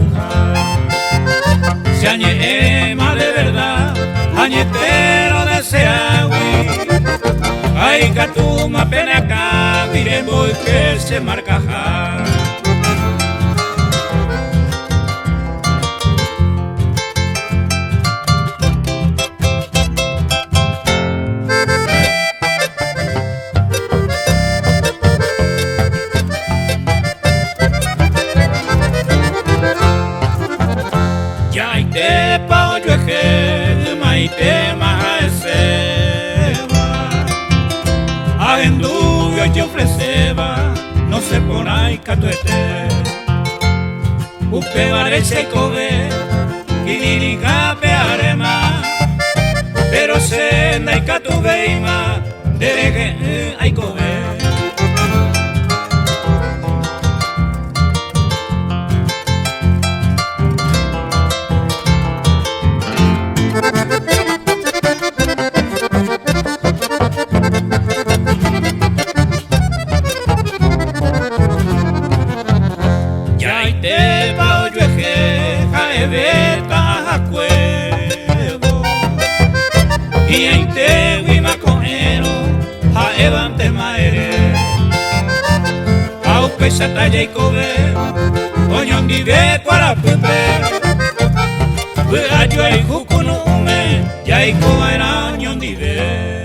pujar. Si añema de verdad, añetero de seagüi, ay catuma pene acá, miren voy que se marcaja. Yaite pa oyeje, maite maeseba, agenduvio y ofreceba, no se pone catuete. Upe varese y cobe, quiririca pearema, pero senda y catubeima, dereje ay cobe. Yaite pa oyeje, jaebeta jacuevo, y aite huimacoero, jaebante maere, aupe sataya y cobe, coño vive para pupe, yo y jucunume, ya y coera ñondive.